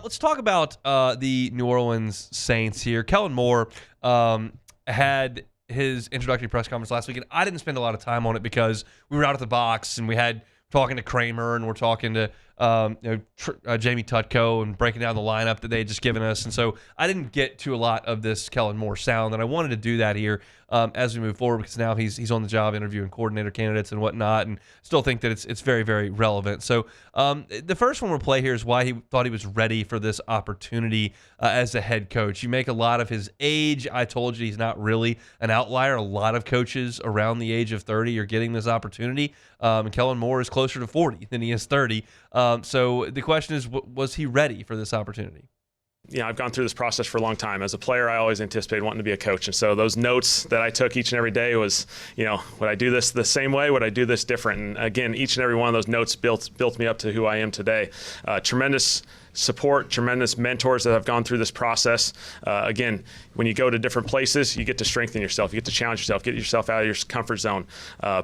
let's talk about the New Orleans Saints here. Kellen Moore had his introductory press conference last week, and I didn't spend a lot of time on it because we were out at the box and we had talking to Kramer and we're talking to Jamie Tutko and breaking down the lineup that they had just given us. And so I didn't get to a lot of this Kellen Moore sound, and I wanted to do that here as we move forward because now he's on the job interviewing coordinator candidates and whatnot, and still think that it's very, very relevant. So the first one we'll play here is why he thought he was ready for this opportunity as a head coach. You make a lot of his age. I told you he's not really an outlier. A lot of coaches around the age of 30 are getting this opportunity, and Kellen Moore is closer to 40 than he is 30. So the question is, was he ready for this opportunity? Yeah, I've gone through this process for a long time. As a player, I always anticipated wanting to be a coach. And so those notes that I took each and every day was, would I do this the same way? Would I do this different? And again, each and every one of those notes built me up to who I am today. Tremendous support, tremendous mentors that have gone through this process. Again, when you go to different places, you get to strengthen yourself. You get to challenge yourself, get yourself out of your comfort zone,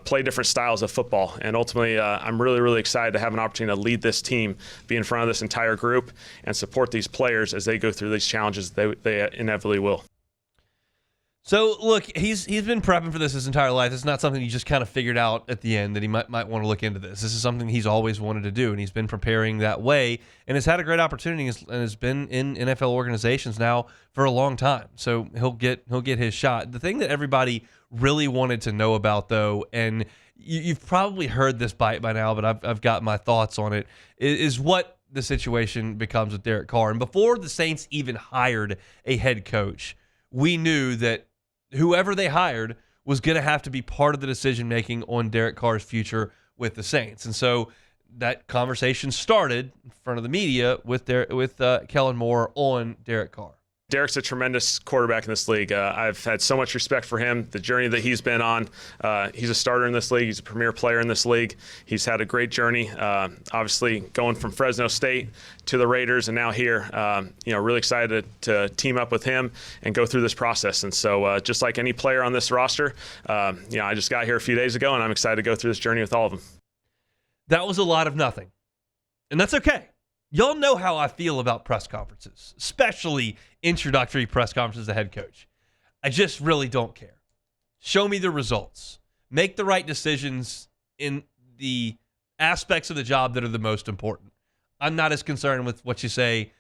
play different styles of football. And ultimately, I'm really, really excited to have an opportunity to lead this team, be in front of this entire group, and support these players as they go through these challenges they inevitably will. So, look, he's been prepping for this his entire life. It's not something he just kind of figured out at the end that he might want to look into this. This is something he's always wanted to do, and he's been preparing that way and has had a great opportunity and has been in NFL organizations now for a long time. So he'll get his shot. The thing that everybody really wanted to know about, though, and you've probably heard this by now, but I've got my thoughts on it, is what the situation becomes with Derek Carr. And before the Saints even hired a head coach, we knew that whoever they hired was going to have to be part of the decision-making on Derek Carr's future with the Saints. And so that conversation started in front of the media with Kellen Moore on Derek Carr. Derek's a tremendous quarterback in this league. I've had so much respect for him, the journey that he's been on. He's a starter in this league. He's a premier player in this league. He's had a great journey, obviously going from Fresno State to the Raiders and now here. Really excited to team up with him and go through this process. And so just like any player on this roster, I just got here a few days ago, and I'm excited to go through this journey with all of them. That was a lot of nothing, and that's okay. Y'all know how I feel about press conferences, especially introductory press conferences as a head coach. I just really don't care. Show me the results. Make the right decisions in the aspects of the job that are the most important. I'm not as concerned with what you say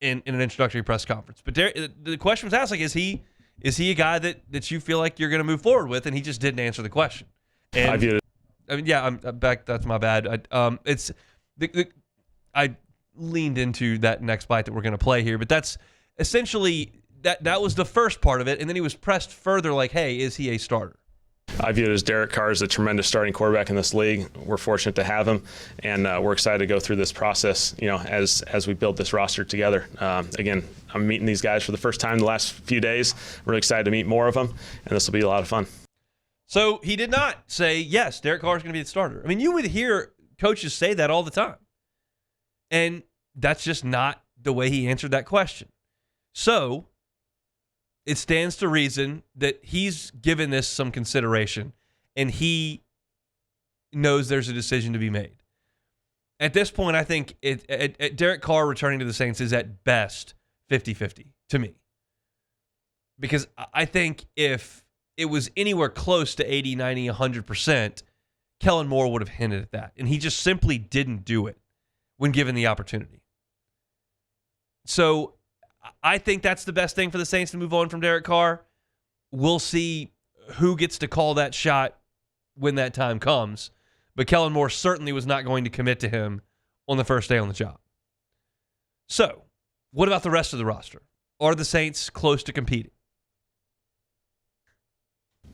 in an introductory press conference. But the question was asked, like, is he a guy that you feel like you're going to move forward with? And he just didn't answer the question. And I viewed it. I mean, yeah, I'm back. That's my bad. I leaned into that next bite that we're going to play here, but that's essentially that was the first part of it, and then he was pressed further like, hey, is he a starter? I view it as Derek Carr is a tremendous starting quarterback in this league. We're fortunate to have him, and we're excited to go through this process, as we build this roster together. Again, I'm meeting these guys for the first time the last few days. Really excited to meet more of them, and this will be a lot of fun. So he did not say, yes, Derek Carr is going to be the starter. I mean, you would hear coaches say that all the time. And that's just not the way he answered that question. So it stands to reason that he's given this some consideration and he knows there's a decision to be made. At this point, I think Derek Carr returning to the Saints is at best 50-50 to me. Because I think if it was anywhere close to 80, 90, 100%, Kellen Moore would have hinted at that. And he just simply didn't do it when given the opportunity. So I think that's the best thing for the Saints to move on from Derek Carr. We'll see who gets to call that shot when that time comes. But Kellen Moore certainly was not going to commit to him on the first day on the job. So, what about the rest of the roster? Are the Saints close to competing?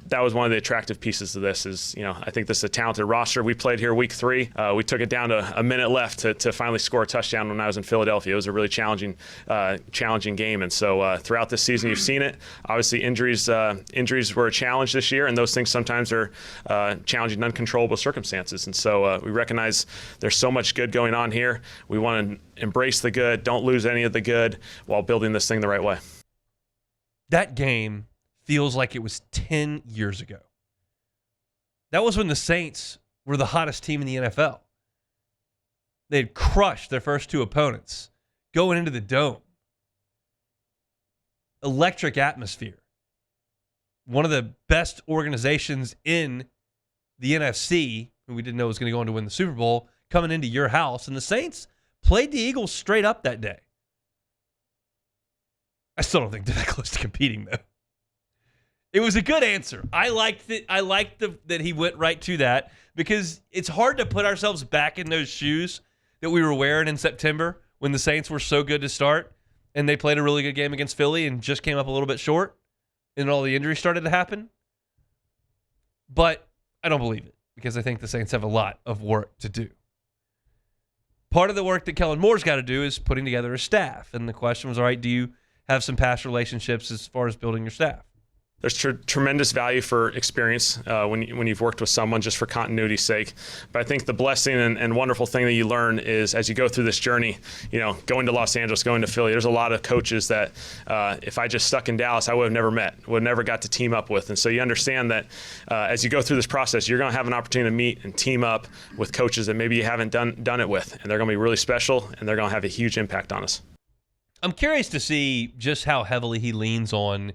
That was one of the attractive pieces of this is, I think this is a talented roster. We played here week 3. We took it down to a minute left to finally score a touchdown when I was in Philadelphia. It was a really challenging game. And so throughout this season, you've seen it. Obviously, injuries were a challenge this year, and those things sometimes are challenging, uncontrollable circumstances. And so we recognize there's so much good going on here. We want to embrace the good, don't lose any of the good while building this thing the right way. That game feels like it was 10 years ago. That was when the Saints were the hottest team in the NFL. They had crushed their first 2 opponents going into the Dome. Electric atmosphere. One of the best organizations in the NFC, who we didn't know was going to go on to win the Super Bowl, coming into your house. And the Saints played the Eagles straight up that day. I still don't think they're that close to competing, though. It was a good answer. I liked it. I liked that he went right to that, because it's hard to put ourselves back in those shoes that we were wearing in September when the Saints were so good to start and they played a really good game against Philly and just came up a little bit short and all the injuries started to happen. But I don't believe it, because I think the Saints have a lot of work to do. Part of the work that Kellen Moore's got to do is putting together a staff. And the question was, all right, do you have some past relationships as far as building your staff? There's tremendous value for experience when you've worked with someone, just for continuity's sake. But I think the blessing and wonderful thing that you learn is, as you go through this journey, going to Los Angeles, going to Philly, there's a lot of coaches that if I just stuck in Dallas, I would have never met, would have never got to team up with. And so you understand that as you go through this process, you're going to have an opportunity to meet and team up with coaches that maybe you haven't done it with. And they're going to be really special, and they're going to have a huge impact on us. I'm curious to see just how heavily he leans on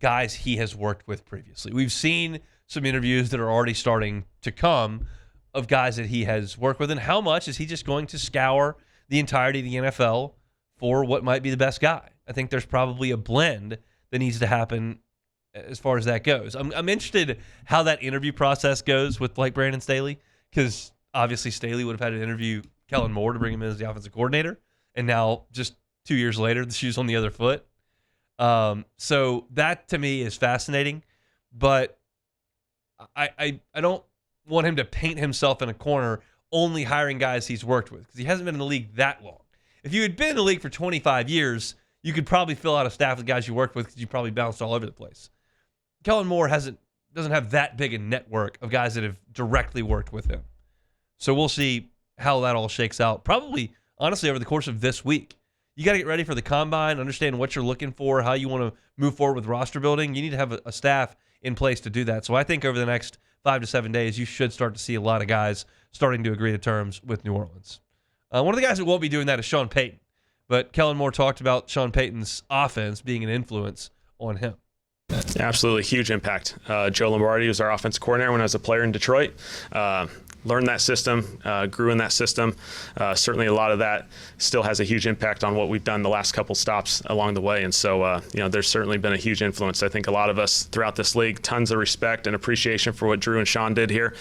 guys he has worked with previously. We've seen some interviews that are already starting to come of guys that he has worked with, and how much is he just going to scour the entirety of the NFL for what might be the best guy? I think there's probably a blend that needs to happen as far as that goes. I'm interested how that interview process goes with like Brandon Staley, because obviously Staley would have had to interview Kellen Moore to bring him in as the offensive coordinator, and now just 2 years later, the shoe's on the other foot. So that to me is fascinating, but I don't want him to paint himself in a corner only hiring guys he's worked with, because he hasn't been in the league that long. If you had been in the league for 25 years, you could probably fill out a staff with guys you worked with, because you probably bounced all over the place. Kellen Moore doesn't have that big a network of guys that have directly worked with him. So we'll see how that all shakes out, probably honestly over the course of this week. You got to get ready for the combine, understand what you're looking for, how you want to move forward with roster building. You need to have a staff in place to do that. So I think over the next 5 to 7 days, you should start to see a lot of guys starting to agree to terms with New Orleans. One of the guys that won't be doing that is Sean Payton. But Kellen Moore talked about Sean Payton's offense being an influence on him. Absolutely, huge impact. Joe Lombardi was our offensive coordinator when I was a player in Detroit. Learned that system, grew in that system. Certainly a lot of that still has a huge impact on what we've done the last couple stops along the way. And so, there's certainly been a huge influence. I think a lot of us throughout this league, tons of respect and appreciation for what Drew and Sean did here.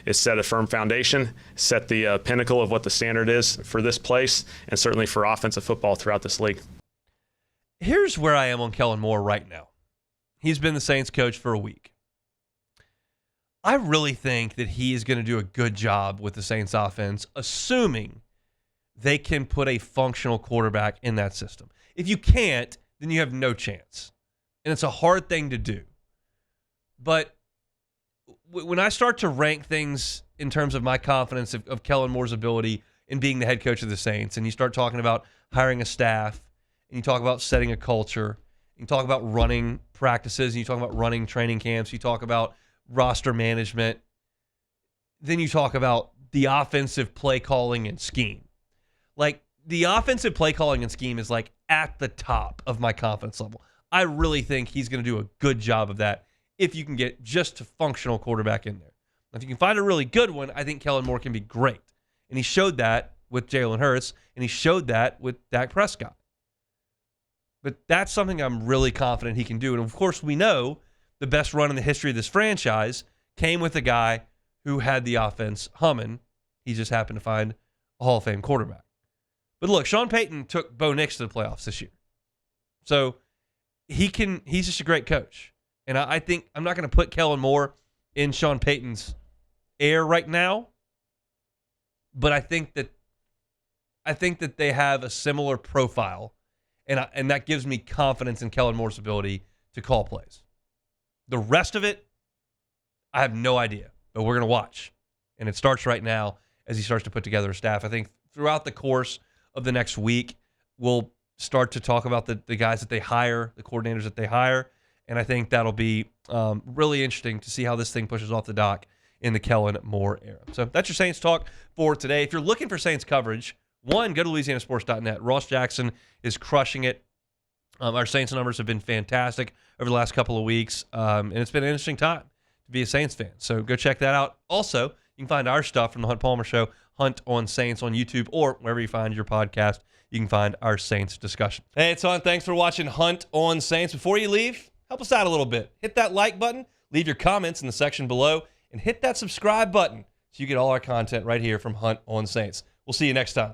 It set a firm foundation, set the pinnacle of what the standard is for this place, and certainly for offensive football throughout this league. Here's where I am on Kellen Moore right now. He's been the Saints coach for a week. I really think that he is going to do a good job with the Saints offense, assuming they can put a functional quarterback in that system. If you can't, then you have no chance. And it's a hard thing to do. But when I start to rank things in terms of my confidence of Kellen Moore's ability in being the head coach of the Saints, and you start talking about hiring a staff, and you talk about setting a culture, and you talk about running practices, and you talk about running training camps, you talk about roster management, then you talk about the offensive play calling and scheme. Like, the offensive play calling and scheme is like at the top of my confidence level. I really think he's going to do a good job of that if you can get just a functional quarterback in there. If you can find a really good one, I think Kellen Moore can be great. And he showed that with Jalen Hurts, and he showed that with Dak Prescott. But that's something I'm really confident he can do. And of course, we know the best run in the history of this franchise came with a guy who had the offense humming. He just happened to find a Hall of Fame quarterback. But look, Sean Payton took Bo Nix to the playoffs this year. So he's just a great coach. And I think I'm not going to put Kellen Moore in Sean Payton's air right now. But I think that they have a similar profile. And that gives me confidence in Kellen Moore's ability to call plays. The rest of it, I have no idea, but we're going to watch. And it starts right now as he starts to put together a staff. I think throughout the course of the next week, we'll start to talk about the guys that they hire, the coordinators that they hire, and I think that'll be really interesting to see how this thing pushes off the dock in the Kellen Moore era. So that's your Saints talk for today. If you're looking for Saints coverage, One, go to LouisianaSports.net. Ross Jackson is crushing it. Our Saints numbers have been fantastic over the last couple of weeks, and it's been an interesting time to be a Saints fan. So go check that out. Also, you can find our stuff from the Hunt Palmer Show, Hunt on Saints on YouTube, or wherever you find your podcast, you can find our Saints discussion. Hey, it's Hunt. Thanks for watching Hunt on Saints. Before you leave, help us out a little bit. Hit that like button, leave your comments in the section below, and hit that subscribe button so you get all our content right here from Hunt on Saints. We'll see you next time.